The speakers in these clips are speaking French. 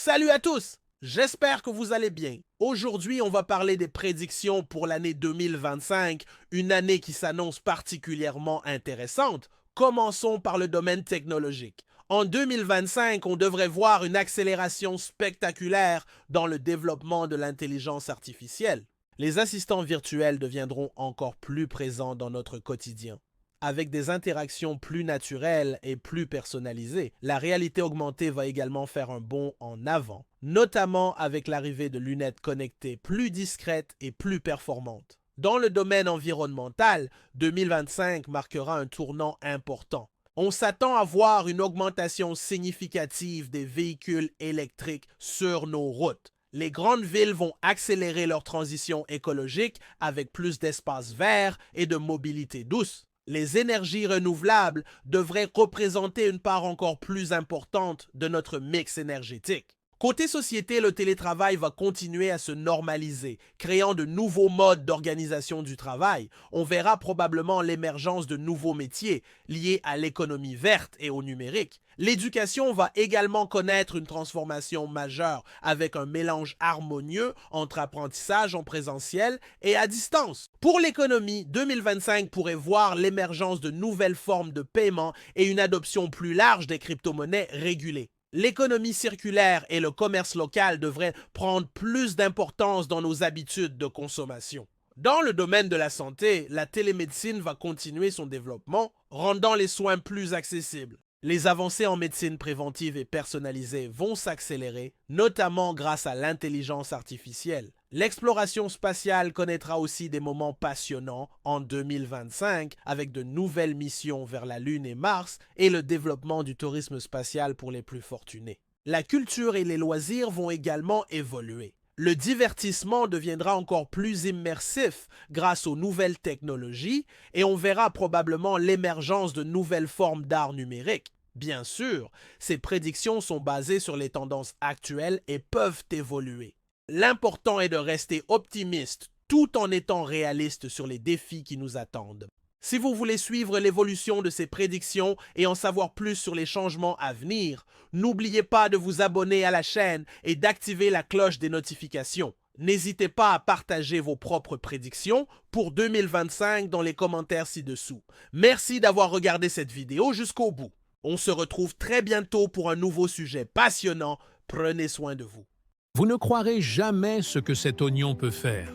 Salut à tous! J'espère que vous allez bien. Aujourd'hui, on va parler des prédictions pour l'année 2025, une année qui s'annonce particulièrement intéressante. Commençons par le domaine technologique. En 2025, on devrait voir une accélération spectaculaire dans le développement de l'intelligence artificielle. Les assistants virtuels deviendront encore plus présents dans notre quotidien. Avec des interactions plus naturelles et plus personnalisées, la réalité augmentée va également faire un bond en avant, notamment avec l'arrivée de lunettes connectées plus discrètes et plus performantes. Dans le domaine environnemental, 2025 marquera un tournant important. On s'attend à voir une augmentation significative des véhicules électriques sur nos routes. Les grandes villes vont accélérer leur transition écologique avec plus d'espaces verts et de mobilité douce. Les énergies renouvelables devraient représenter une part encore plus importante de notre mix énergétique. Côté société, le télétravail va continuer à se normaliser, créant de nouveaux modes d'organisation du travail. On verra probablement l'émergence de nouveaux métiers liés à l'économie verte et au numérique. L'éducation va également connaître une transformation majeure avec un mélange harmonieux entre apprentissage en présentiel et à distance. Pour l'économie, 2025 pourrait voir l'émergence de nouvelles formes de paiement et une adoption plus large des crypto-monnaies régulées. L'économie circulaire et le commerce local devraient prendre plus d'importance dans nos habitudes de consommation. Dans le domaine de la santé, la télémédecine va continuer son développement, rendant les soins plus accessibles. Les avancées en médecine préventive et personnalisée vont s'accélérer, notamment grâce à l'intelligence artificielle. L'exploration spatiale connaîtra aussi des moments passionnants en 2025 avec de nouvelles missions vers la Lune et Mars et le développement du tourisme spatial pour les plus fortunés. La culture et les loisirs vont également évoluer. Le divertissement deviendra encore plus immersif grâce aux nouvelles technologies et on verra probablement l'émergence de nouvelles formes d'art numérique. Bien sûr, ces prédictions sont basées sur les tendances actuelles et peuvent évoluer. L'important est de rester optimiste tout en étant réaliste sur les défis qui nous attendent. Si vous voulez suivre l'évolution de ces prédictions et en savoir plus sur les changements à venir, n'oubliez pas de vous abonner à la chaîne et d'activer la cloche des notifications. N'hésitez pas à partager vos propres prédictions pour 2025 dans les commentaires ci-dessous. Merci d'avoir regardé cette vidéo jusqu'au bout. On se retrouve très bientôt pour un nouveau sujet passionnant. Prenez soin de vous. Vous ne croirez jamais ce que cet oignon peut faire.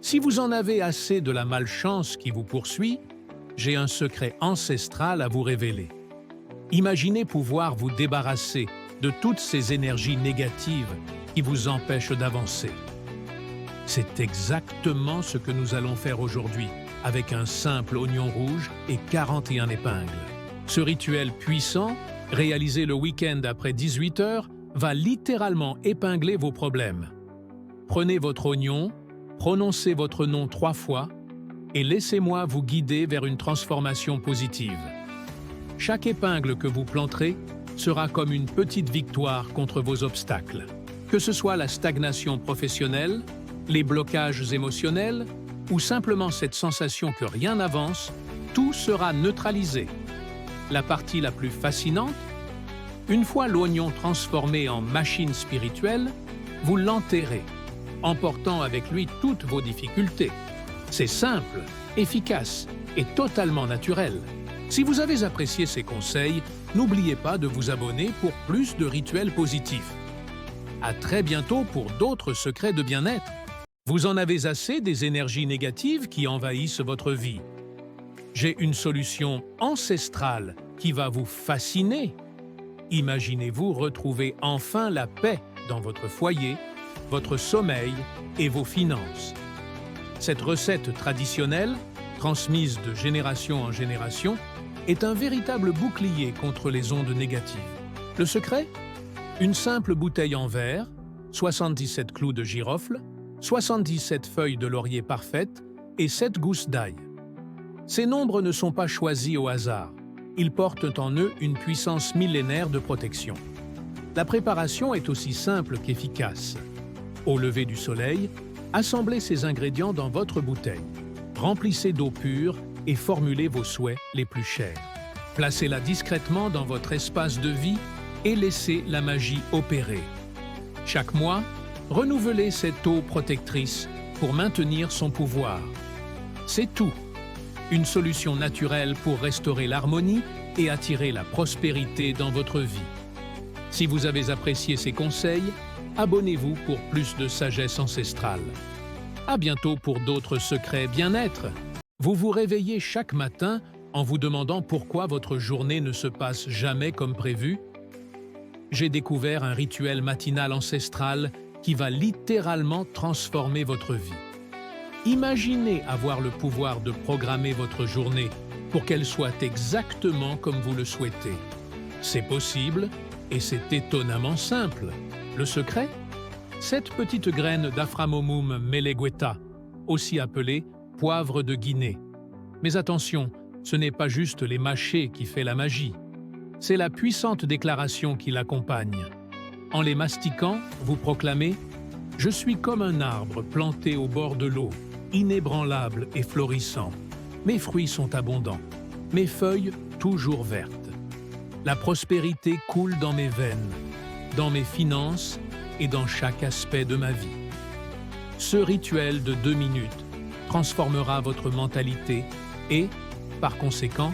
Si vous en avez assez de la malchance qui vous poursuit, j'ai un secret ancestral à vous révéler. Imaginez pouvoir vous débarrasser de toutes ces énergies négatives qui vous empêchent d'avancer. C'est exactement ce que nous allons faire aujourd'hui avec un simple oignon rouge et 41 épingles. Ce rituel puissant, réalisé le week-end après 18 heures, va littéralement épingler vos problèmes. Prenez votre oignon, prononcez votre nom 3 fois et laissez-moi vous guider vers une transformation positive. Chaque épingle que vous planterez sera comme une petite victoire contre vos obstacles. Que ce soit la stagnation professionnelle, les blocages émotionnels ou simplement cette sensation que rien n'avance, tout sera neutralisé. La partie la plus fascinante, une fois l'oignon transformé en machine spirituelle, vous l'enterrez, emportant avec lui toutes vos difficultés. C'est simple, efficace et totalement naturel. Si vous avez apprécié ces conseils, n'oubliez pas de vous abonner pour plus de rituels positifs. À très bientôt pour d'autres secrets de bien-être. Vous en avez assez des énergies négatives qui envahissent votre vie. J'ai une solution ancestrale qui va vous fasciner. Imaginez-vous retrouver enfin la paix dans votre foyer, votre sommeil et vos finances. Cette recette traditionnelle, transmise de génération en génération, est un véritable bouclier contre les ondes négatives. Le secret? Une simple bouteille en verre, 77 clous de girofle, 77 feuilles de laurier parfaites et 7 gousses d'ail. Ces nombres ne sont pas choisis au hasard. Ils portent en eux une puissance millénaire de protection. La préparation est aussi simple qu'efficace. Au lever du soleil, assemblez ces ingrédients dans votre bouteille. Remplissez d'eau pure et formulez vos souhaits les plus chers. Placez-la discrètement dans votre espace de vie et laissez la magie opérer. Chaque mois, renouvelez cette eau protectrice pour maintenir son pouvoir. C'est tout. Une solution naturelle pour restaurer l'harmonie et attirer la prospérité dans votre vie. Si vous avez apprécié ces conseils, abonnez-vous pour plus de sagesse ancestrale. À bientôt pour d'autres secrets bien-être. Vous vous réveillez chaque matin en vous demandant pourquoi votre journée ne se passe jamais comme prévu? J'ai découvert un rituel matinal ancestral qui va littéralement transformer votre vie. Imaginez avoir le pouvoir de programmer votre journée pour qu'elle soit exactement comme vous le souhaitez. C'est possible et c'est étonnamment simple. Le secret? Cette petite graine d'Aframomum melegueta, aussi appelée poivre de Guinée. Mais attention, ce n'est pas juste les mâcher qui fait la magie. C'est la puissante déclaration qui l'accompagne. En les mastiquant, vous proclamez « Je suis comme un arbre planté au bord de l'eau, inébranlable et florissant. Mes fruits sont abondants, mes feuilles toujours vertes. La prospérité coule dans mes veines, dans mes finances et dans chaque aspect de ma vie. » Ce rituel de 2 minutes transformera votre mentalité et, par conséquent,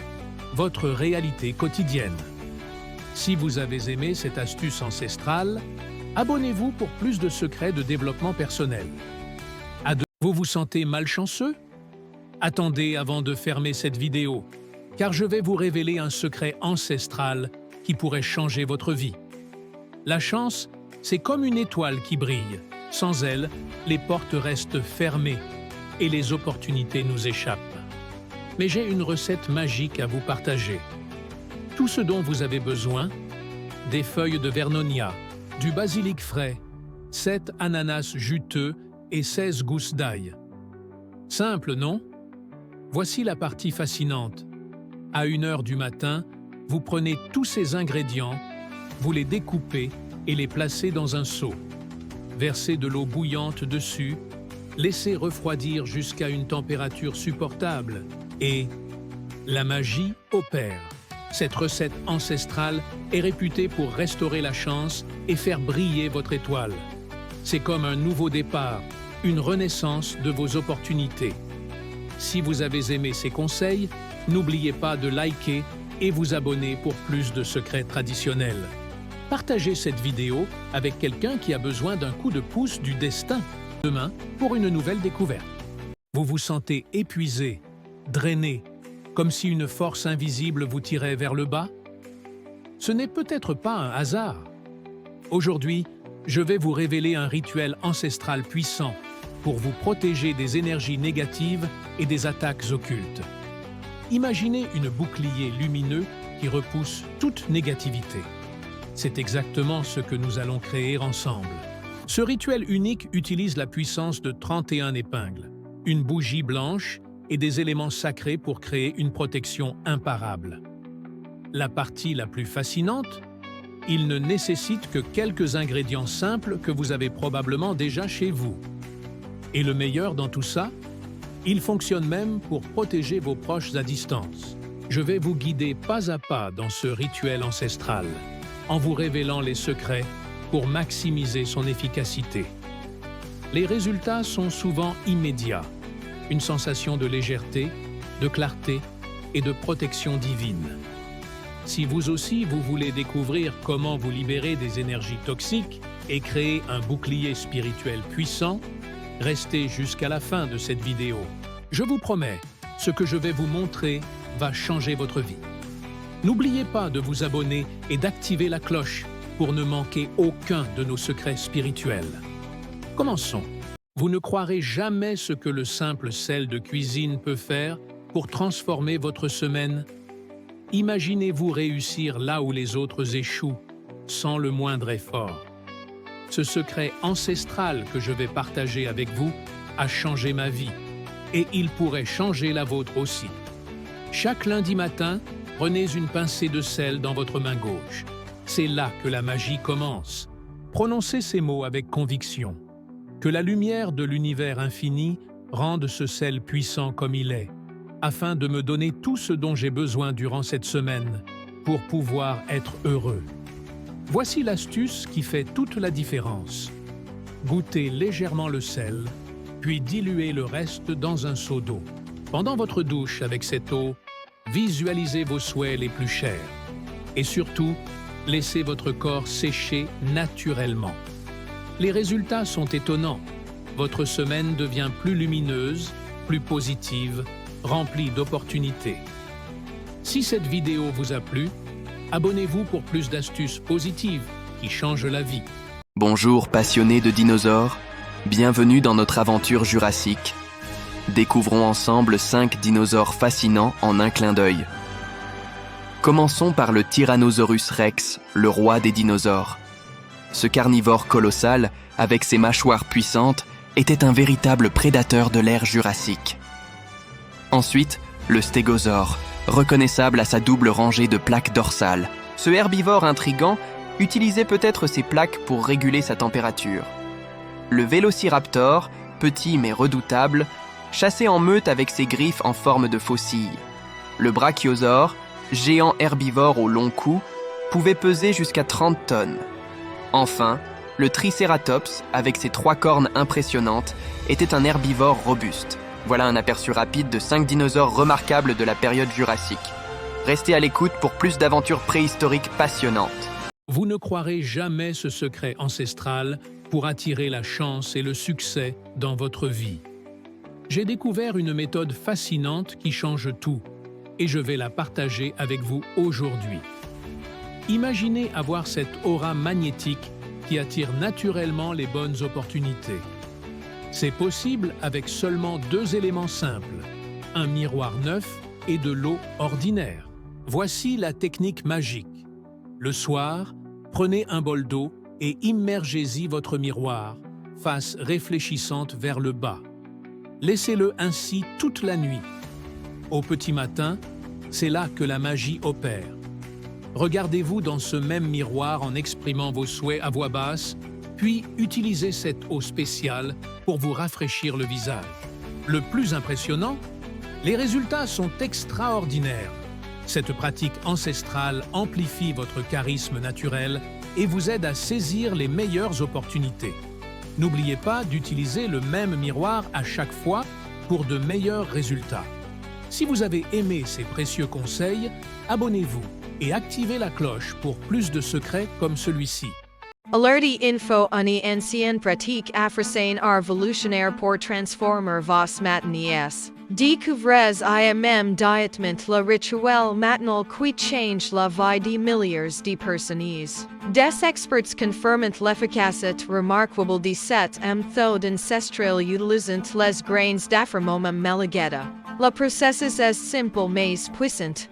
votre réalité quotidienne. Si vous avez aimé cette astuce ancestrale, abonnez-vous pour plus de secrets de développement personnel. Vous vous sentez malchanceux? Attendez avant de fermer cette vidéo, car je vais vous révéler un secret ancestral qui pourrait changer votre vie. La chance, c'est comme une étoile qui brille. Sans elle, les portes restent fermées et les opportunités nous échappent. Mais j'ai une recette magique à vous partager. Tout ce dont vous avez besoin, des feuilles de Vernonia, du basilic frais, 7 ananas juteux et 16 gousses d'ail. Simple, non? Voici la partie fascinante. À 1 heure du matin, vous prenez tous ces ingrédients, vous les découpez et les placez dans un seau. Versez de l'eau bouillante dessus, laissez refroidir jusqu'à une température supportable et la magie opère. Cette recette ancestrale est réputée pour restaurer la chance et faire briller votre étoile. C'est comme un nouveau départ, une renaissance de vos opportunités. Si vous avez aimé ces conseils, n'oubliez pas de liker et vous abonner pour plus de secrets traditionnels. Partagez cette vidéo avec quelqu'un qui a besoin d'un coup de pouce du destin demain pour une nouvelle découverte. Vous vous sentez épuisé, drainé, comme si une force invisible vous tirait vers le bas? Ce n'est peut-être pas un hasard. Aujourd'hui, je vais vous révéler un rituel ancestral puissant pour vous protéger des énergies négatives et des attaques occultes. Imaginez une bouclier lumineux qui repousse toute négativité. C'est exactement ce que nous allons créer ensemble. Ce rituel unique utilise la puissance de 31 épingles, une bougie blanche et des éléments sacrés pour créer une protection imparable. La partie la plus fascinante, il ne nécessite que quelques ingrédients simples que vous avez probablement déjà chez vous. Et le meilleur dans tout ça, il fonctionne même pour protéger vos proches à distance. Je vais vous guider pas à pas dans ce rituel ancestral, en vous révélant les secrets pour maximiser son efficacité. Les résultats sont souvent immédiats. Une sensation de légèreté, de clarté et de protection divine. Si vous aussi vous voulez découvrir comment vous libérer des énergies toxiques et créer un bouclier spirituel puissant, restez jusqu'à la fin de cette vidéo. Je vous promets, ce que je vais vous montrer va changer votre vie. N'oubliez pas de vous abonner et d'activer la cloche pour ne manquer aucun de nos secrets spirituels. Commençons. Vous ne croirez jamais ce que le simple sel de cuisine peut faire pour transformer votre semaine. Imaginez-vous réussir là où les autres échouent, sans le moindre effort. Ce secret ancestral que je vais partager avec vous a changé ma vie, et il pourrait changer la vôtre aussi. Chaque lundi matin, prenez une pincée de sel dans votre main gauche. C'est là que la magie commence. Prononcez ces mots avec conviction. Que la lumière de l'univers infini rende ce sel puissant comme il est, afin de me donner tout ce dont j'ai besoin durant cette semaine pour pouvoir être heureux. Voici l'astuce qui fait toute la différence. Goûtez légèrement le sel, puis diluez le reste dans un seau d'eau. Pendant votre douche avec cette eau, visualisez vos souhaits les plus chers. Et surtout, laissez votre corps sécher naturellement. Les résultats sont étonnants. Votre semaine devient plus lumineuse, plus positive, remplie d'opportunités. Si cette vidéo vous a plu, abonnez-vous pour plus d'astuces positives qui changent la vie. Bonjour passionnés de dinosaures, bienvenue dans notre aventure jurassique. Découvrons ensemble 5 dinosaures fascinants en un clin d'œil. Commençons par le Tyrannosaurus rex, le roi des dinosaures. Ce carnivore colossal, avec ses mâchoires puissantes, était un véritable prédateur de l'ère jurassique. Ensuite, le stégosaure, reconnaissable à sa double rangée de plaques dorsales. Ce herbivore intrigant utilisait peut-être ses plaques pour réguler sa température. Le vélociraptor, petit mais redoutable, chassait en meute avec ses griffes en forme de faucille. Le brachiosaure, géant herbivore au long cou, pouvait peser jusqu'à 30 tonnes. Enfin, le tricératops, avec ses 3 cornes impressionnantes, était un herbivore robuste. Voilà un aperçu rapide de 5 dinosaures remarquables de la période jurassique. Restez à l'écoute pour plus d'aventures préhistoriques passionnantes. Vous ne croirez jamais ce secret ancestral pour attirer la chance et le succès dans votre vie. J'ai découvert une méthode fascinante qui change tout, et je vais la partager avec vous aujourd'hui. Imaginez avoir cette aura magnétique qui attire naturellement les bonnes opportunités. C'est possible avec seulement 2 éléments simples, un miroir neuf et de l'eau ordinaire. Voici la technique magique. Le soir, prenez un bol d'eau et immergez-y votre miroir, face réfléchissante vers le bas. Laissez-le ainsi toute la nuit. Au petit matin, c'est là que la magie opère. Regardez-vous dans ce même miroir en exprimant vos souhaits à voix basse, puis utilisez cette eau spéciale pour vous rafraîchir le visage. Le plus impressionnant, les résultats sont extraordinaires. Cette pratique ancestrale amplifie votre charisme naturel et vous aide à saisir les meilleures opportunités. N'oubliez pas d'utiliser le même miroir à chaque fois pour de meilleurs résultats. Si vous avez aimé ces précieux conseils, abonnez-vous et activez la cloche pour plus de secrets comme celui-ci. Alerti info ani ancien pratique africaine revolutionnaire pour transformer vos matinies. Découvrez IMM dietment le rituel matinal qui change la vie de milliers de personnes. Des experts confirment l'efficacité remarquable de cette méthode ancestrale utilisant les grains d'Afromoma meligeta. Le processus est simple mais puissant.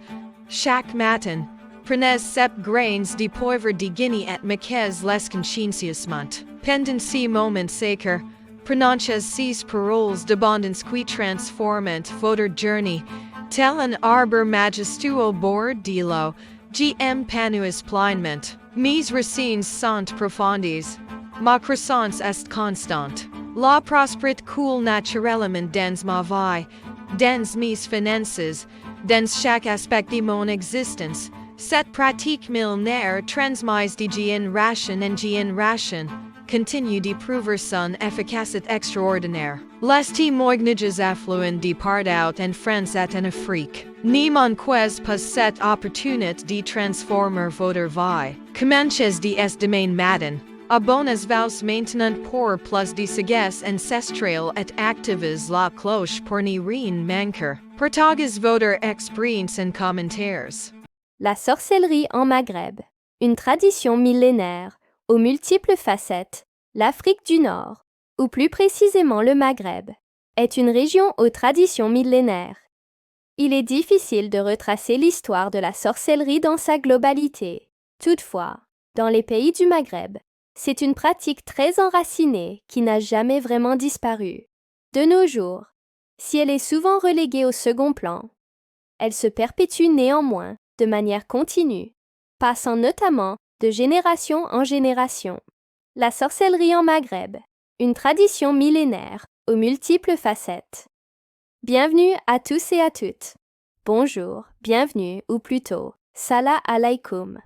Chaque matin, prenez 7 grains de poivre de Guinée et mettez les consciencieusement. Pendant ce moment sacré, prononcez 6 paroles d'abondance qui transforment votre journée, tel un arbre majestueux au bord de l'eau, gm panuis pleinement. Mes racines sont profondes. Ma croissance est constante. La prospérité coule naturellement dans ma vie, dans mes finances, dans chaque aspect de mon existence. Cette pratique millénaire transmise de génération en génération continue de prouver son efficacité extraordinaire. Les témoignages affluent de partout en France et en Afrique. Ne manquez pas cette opportunité de transformer votre vie. Commencez de demain matin. Abonnez-vous maintenant pour plus de sagesse ancestrale et activez la cloche pour ne rien manquer. Partagez votre expérience en commentaires. La sorcellerie en Maghreb, une tradition millénaire, aux multiples facettes, l'Afrique du Nord, ou plus précisément le Maghreb, est une région aux traditions millénaires. Il est difficile de retracer l'histoire de la sorcellerie dans sa globalité. Toutefois, dans les pays du Maghreb, c'est une pratique très enracinée qui n'a jamais vraiment disparu. De nos jours, si elle est souvent reléguée au second plan, elle se perpétue néanmoins de manière continue, passant notamment de génération en génération. La sorcellerie en Maghreb, une tradition millénaire aux multiples facettes. Bienvenue à tous et à toutes. Bonjour, bienvenue ou plutôt, Salam alaikum.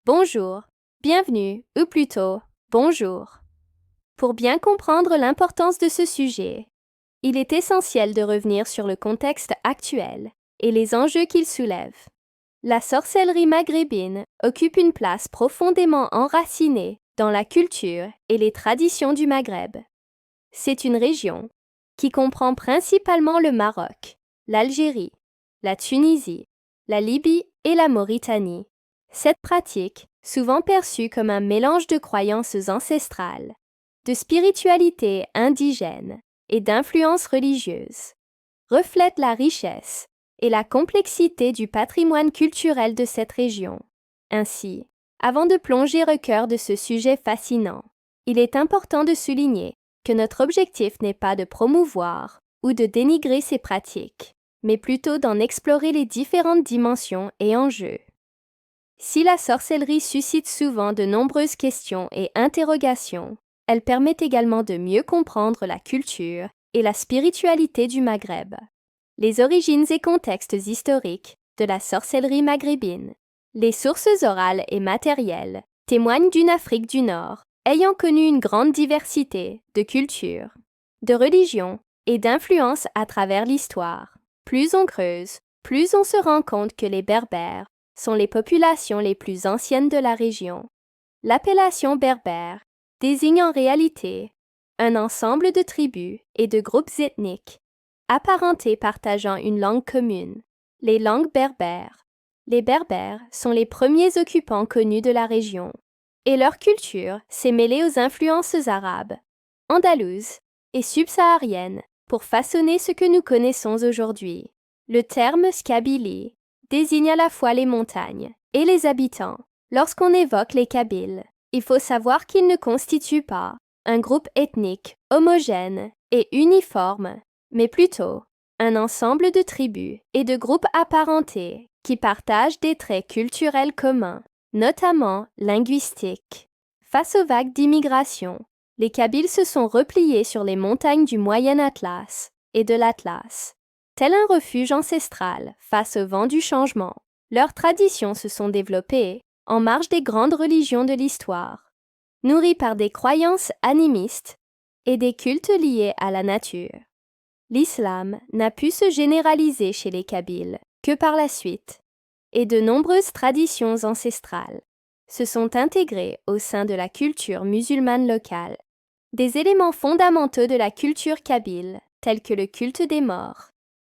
Bonjour, bienvenue, ou plutôt, bonjour. Pour bien comprendre l'importance de ce sujet, il est essentiel de revenir sur le contexte actuel et les enjeux qu'il soulève. La sorcellerie maghrébine occupe une place profondément enracinée dans la culture et les traditions du Maghreb. C'est une région qui comprend principalement le Maroc, l'Algérie, la Tunisie, la Libye et la Mauritanie. Cette pratique, souvent perçue comme un mélange de croyances ancestrales, de spiritualité indigène et d'influences religieuses, reflète la richesse et la complexité du patrimoine culturel de cette région. Ainsi, avant de plonger au cœur de ce sujet fascinant, il est important de souligner que notre objectif n'est pas de promouvoir ou de dénigrer ces pratiques, mais plutôt d'en explorer les différentes dimensions et enjeux. Si la sorcellerie suscite souvent de nombreuses questions et interrogations, elle permet également de mieux comprendre la culture et la spiritualité du Maghreb. Les origines et contextes historiques de la sorcellerie maghrébine. Les sources orales et matérielles témoignent d'une Afrique du Nord ayant connu une grande diversité de cultures, de religions et d'influences à travers l'histoire. Plus on creuse, plus on se rend compte que les Berbères sont les populations les plus anciennes de la région. L'appellation berbère désigne en réalité un ensemble de tribus et de groupes ethniques apparentés partageant une langue commune, les langues berbères. Les Berbères sont les premiers occupants connus de la région, et leur culture s'est mêlée aux influences arabes, andalouses et subsahariennes pour façonner ce que nous connaissons aujourd'hui. Le terme Kabylie désigne à la fois les montagnes et les habitants. Lorsqu'on évoque les Kabyles, il faut savoir qu'ils ne constituent pas un groupe ethnique homogène et uniforme, mais plutôt un ensemble de tribus et de groupes apparentés qui partagent des traits culturels communs, notamment linguistiques. Face aux vagues d'immigration, les Kabyles se sont repliés sur les montagnes du Moyen Atlas et de l'Atlas. Tel un refuge ancestral face au vent du changement, leurs traditions se sont développées en marge des grandes religions de l'histoire, nourries par des croyances animistes et des cultes liés à la nature. L'islam n'a pu se généraliser chez les Kabyles que par la suite, et de nombreuses traditions ancestrales se sont intégrées au sein de la culture musulmane locale. Des éléments fondamentaux de la culture kabyle, tels que le culte des morts,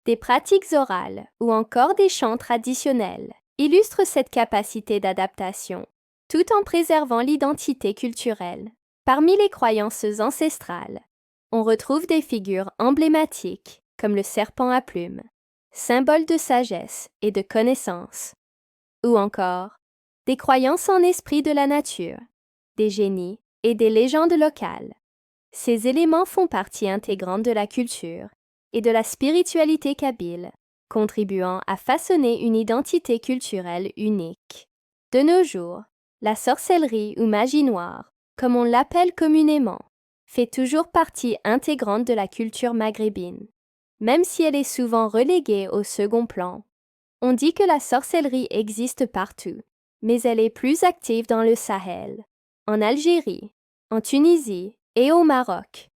des pratiques orales ou encore des chants traditionnels, illustrent cette capacité d'adaptation, tout en préservant l'identité culturelle. Parmi les croyances ancestrales, on retrouve des figures emblématiques comme le serpent à plumes, symbole de sagesse et de connaissance, ou encore des croyances en esprit de la nature, des génies et des légendes locales. Ces éléments font partie intégrante de la culture et de la spiritualité kabyle, contribuant à façonner une identité culturelle unique. De nos jours, la sorcellerie ou magie noire, comme on l'appelle communément, fait toujours partie intégrante de la culture maghrébine. Même si elle est souvent reléguée au second plan, on dit que la sorcellerie existe partout, mais elle est plus active dans le Sahel, en Algérie, en Tunisie et au Maroc.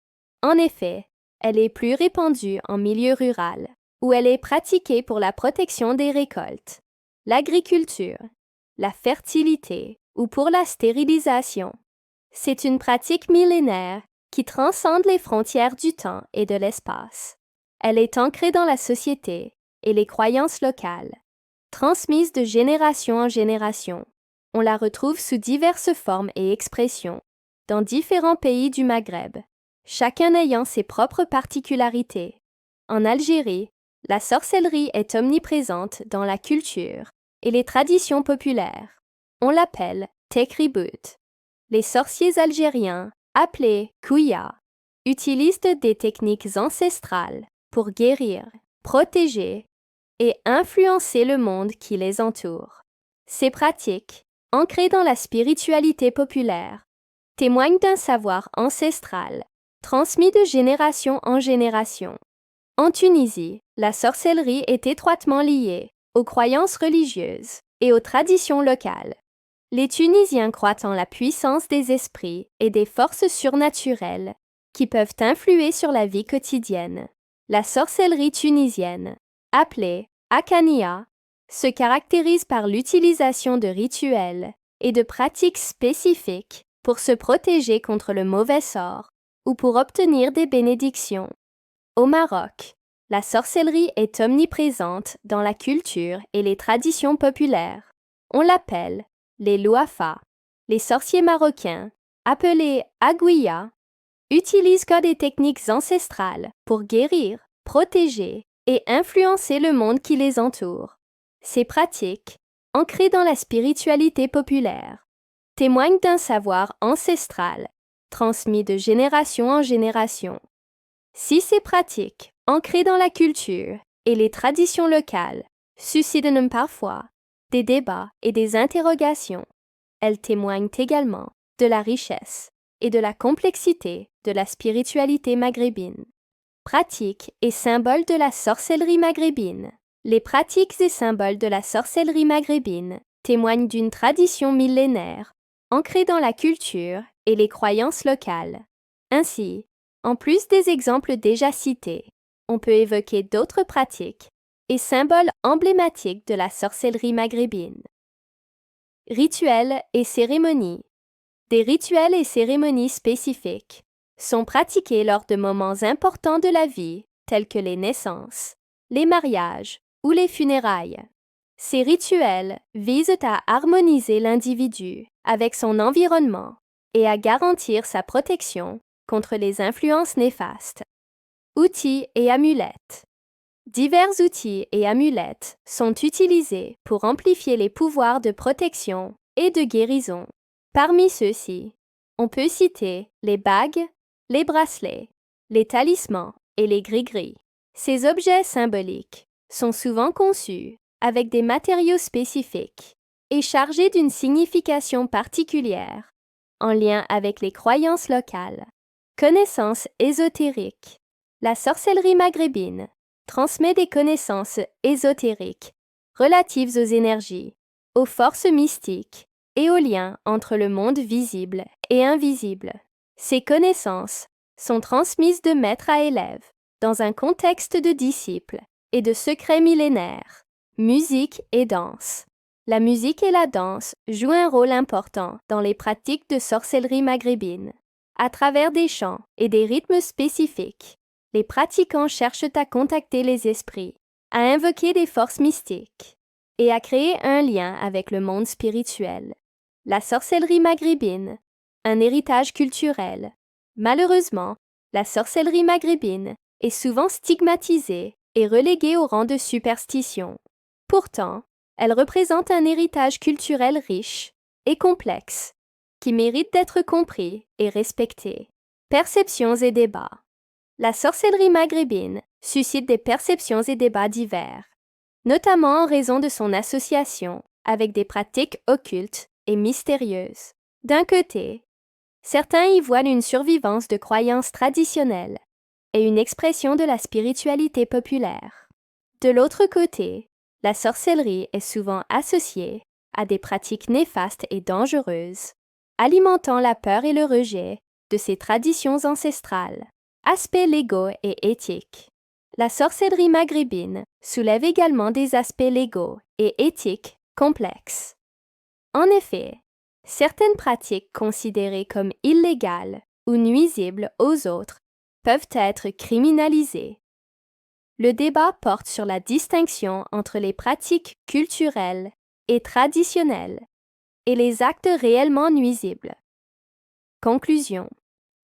En effet, elle est plus répandue en milieu rural, où elle est pratiquée pour la protection des récoltes, l'agriculture, la fertilité ou pour la stérilisation. C'est une pratique millénaire qui transcende les frontières du temps et de l'espace. Elle est ancrée dans la société et les croyances locales. Transmise de génération en génération, on la retrouve sous diverses formes et expressions dans différents pays du Maghreb, chacun ayant ses propres particularités. En Algérie, la sorcellerie est omniprésente dans la culture et les traditions populaires. On l'appelle Tekribut. Les sorciers algériens, appelés Kouya, utilisent des techniques ancestrales pour guérir, protéger et influencer le monde qui les entoure. Ces pratiques, ancrées dans la spiritualité populaire, témoignent d'un savoir ancestral, transmis de génération en génération. En Tunisie, la sorcellerie est étroitement liée aux croyances religieuses et aux traditions locales. Les Tunisiens croient en la puissance des esprits et des forces surnaturelles qui peuvent influer sur la vie quotidienne. La sorcellerie tunisienne, appelée Akania, se caractérise par l'utilisation de rituels et de pratiques spécifiques pour se protéger contre le mauvais sort ou pour obtenir des bénédictions. Au Maroc, la sorcellerie est omniprésente dans la culture et les traditions populaires. On l'appelle les Louafa. Les sorciers marocains, appelés Agouya, utilisent des techniques ancestrales pour guérir, protéger et influencer le monde qui les entoure. Ces pratiques, ancrées dans la spiritualité populaire, témoignent d'un savoir ancestral transmis de génération en génération. Si ces pratiques, ancrées dans la culture et les traditions locales, suscitent parfois des débats et des interrogations, elles témoignent également de la richesse et de la complexité de la spiritualité maghrébine. Pratiques et symboles de la sorcellerie maghrébine. Les pratiques et symboles de la sorcellerie maghrébine témoignent d'une tradition millénaire ancrée dans la culture et les croyances locales. Ainsi, en plus des exemples déjà cités, on peut évoquer d'autres pratiques et symboles emblématiques de la sorcellerie maghrébine. Rituels et cérémonies. Des rituels et cérémonies spécifiques sont pratiqués lors de moments importants de la vie, tels que les naissances, les mariages ou les funérailles. Ces rituels visent à harmoniser l'individu avec son environnement et à garantir sa protection contre les influences néfastes. Outils et amulettes. Divers outils et amulettes sont utilisés pour amplifier les pouvoirs de protection et de guérison. Parmi ceux-ci, on peut citer les bagues, les bracelets, les talismans et les gris-gris. Ces objets symboliques sont souvent conçus avec des matériaux spécifiques et chargés d'une signification particulière en lien avec les croyances locales. Connaissances ésotériques. La sorcellerie maghrébine transmet des connaissances ésotériques relatives aux énergies, aux forces mystiques et aux liens entre le monde visible et invisible. Ces connaissances sont transmises de maître à élève dans un contexte de disciples et de secrets millénaires. Musique et danse. La musique et la danse jouent un rôle important dans les pratiques de sorcellerie maghrébine. À travers des chants et des rythmes spécifiques, les pratiquants cherchent à contacter les esprits, à invoquer des forces mystiques et à créer un lien avec le monde spirituel. La sorcellerie maghrébine, un héritage culturel. Malheureusement, la sorcellerie maghrébine est souvent stigmatisée et reléguée au rang de superstition. Pourtant, elle représente un héritage culturel riche et complexe qui mérite d'être compris et respecté. Perceptions et débats. La sorcellerie maghrébine suscite des perceptions et débats divers, notamment en raison de son association avec des pratiques occultes et mystérieuses. D'un côté, certains y voient une survivance de croyances traditionnelles et une expression de la spiritualité populaire. De l'autre côté, la sorcellerie est souvent associée à des pratiques néfastes et dangereuses, alimentant la peur et le rejet de ces traditions ancestrales. Aspects légaux et éthiques. La sorcellerie maghrébine soulève également des aspects légaux et éthiques complexes. En effet, certaines pratiques considérées comme illégales ou nuisibles aux autres peuvent être criminalisées. Le débat porte sur la distinction entre les pratiques culturelles et traditionnelles et les actes réellement nuisibles. Conclusion.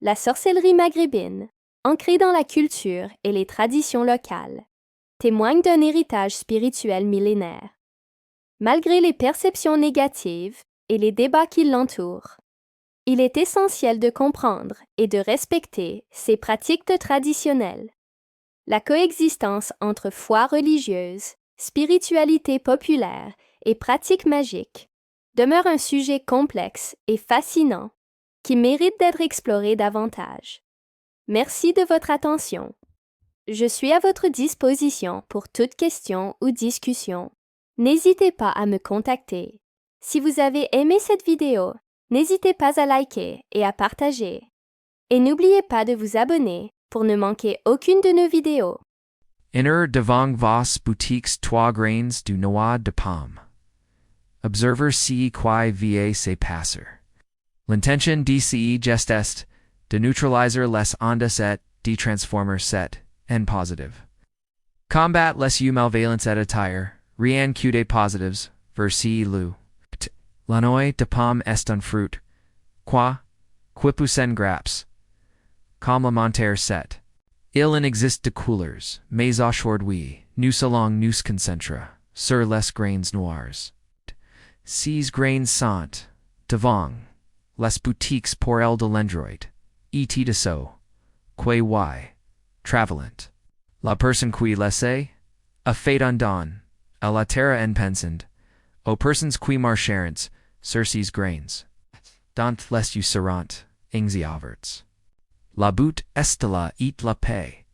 La sorcellerie maghrébine, ancrée dans la culture et les traditions locales, témoigne d'un héritage spirituel millénaire. Malgré les perceptions négatives et les débats qui l'entourent, il est essentiel de comprendre et de respecter ces pratiques traditionnelles. La coexistence entre foi religieuse, spiritualité populaire et pratiques magiques demeure un sujet complexe et fascinant qui mérite d'être exploré davantage. Merci de votre attention. Je suis à votre disposition pour toute question ou discussion. N'hésitez pas à me contacter. Si vous avez aimé cette vidéo, n'hésitez pas à liker et à partager. Et n'oubliez pas de vous abonner pour ne manquer aucune de nos vidéos. Inner devant vos boutiques trois grains du noix de pomme. Observer si qui va se passer. L'intention d'ici gest est de neutraliser les ondes et de transformer cet en positive. Combat les malveillants et attire, rien que des positives, versi le. La noix de pomme est un fruit, quoi, quipusen graps, comme la montaire set. Il en existe de couleurs, mais aujourd'hui, nous allons nous concentrer sur les grains noirs. Ces grains sont, devant, les boutiques pour el de l'Android, et de so, que y, travelant. La personne qui laisse, a fait un don, a la terre en pensant, aux personnes qui marcheront sur ces grains, dont les seront anxioverts. La but est la et la paix.